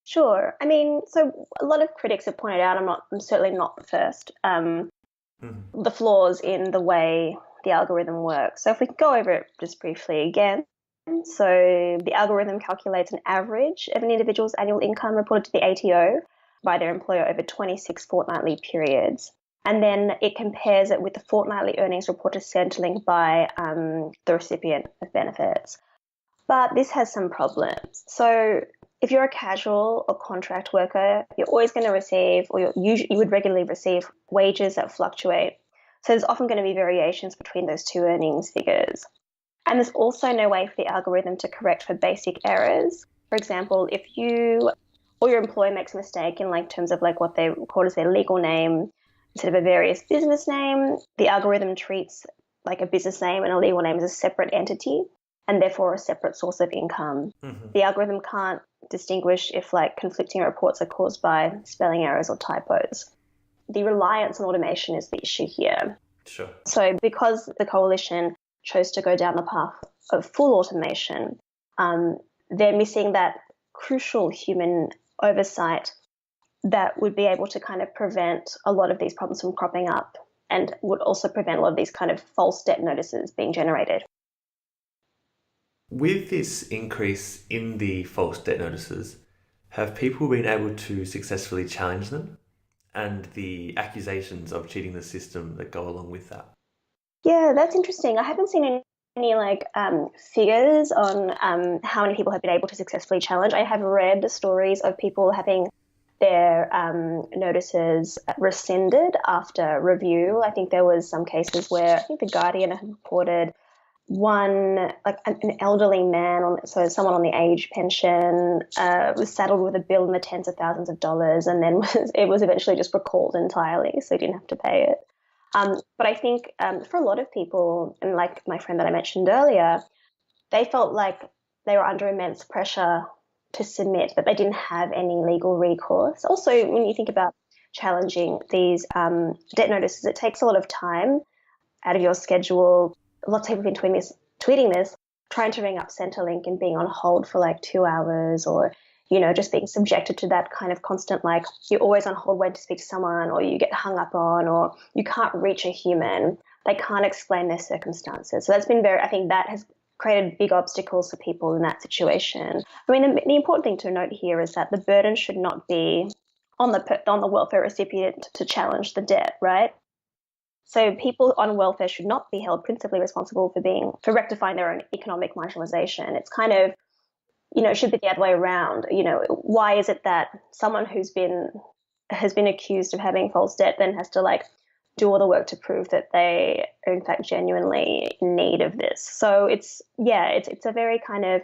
Sure. I mean, so a lot of critics have pointed out, I'm certainly not the first, Mhm. the flaws in the way the algorithm works. So if we could go over it just briefly again. So the algorithm calculates an average of an individual's annual income reported to the ATO by their employer over 26 fortnightly periods. And then it compares it with the fortnightly earnings reported to Centrelink by the recipient of benefits. But this has some problems. So if you're a casual or contract worker, you're always going to receive, or you would regularly receive wages that fluctuate. So there's often going to be variations between those two earnings figures. And there's also no way for the algorithm to correct for basic errors. For example, if you or your employer makes a mistake in like terms of like what they record as their legal name instead of a various business name, the algorithm treats like a business name and a legal name as a separate entity and therefore a separate source of income. Mhm. The algorithm can't distinguish if like conflicting reports are caused by spelling errors or typos. The reliance on automation is the issue here. Sure. So because the coalition chose to go down the path of full automation, they're missing that crucial human oversight that would be able to kind of prevent a lot of these problems from cropping up and would also prevent a lot of these kind of false debt notices being generated. With this increase in the false debt notices, have people been able to successfully challenge them and the accusations of cheating the system that go along with that? Yeah, that's interesting. I haven't seen any like figures on how many people have been able to successfully challenge. I have read the stories of people having their notices rescinded after review. I think there was some cases where I think the Guardian had reported one like an elderly man on so someone on the age pension was saddled with a bill in the tens of thousands of dollars and then it was eventually just recalled entirely so he didn't have to pay it. But I think for a lot of people, and like my friend that I mentioned earlier, they felt like they were under immense pressure to submit, but they didn't have any legal recourse. Also, when you think about challenging these debt notices, it takes a lot of time out of your schedule. Lots of people have been tweeting this, trying to ring up Centrelink and being on hold for like 2 hours or, just being subjected to that kind of constant, like you're always on hold waiting to speak to someone or you get hung up on or you can't reach a human. They can't explain their circumstances. So that's been I think that has created big obstacles for people in that situation. I mean, the important thing to note here is that the burden should not be on the welfare recipient to challenge the debt, right? So people on welfare should not be held principally responsible for rectifying their own economic marginalization. It's kind of, it should be the other way around. Why is it that someone has been accused of having false debt then has to like do all the work to prove that they are in fact genuinely in need of this? So it's a very kind of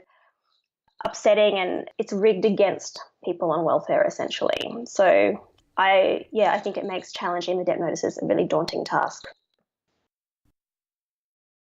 upsetting and it's rigged against people on welfare essentially. So I think it makes challenging the debt notices a really daunting task.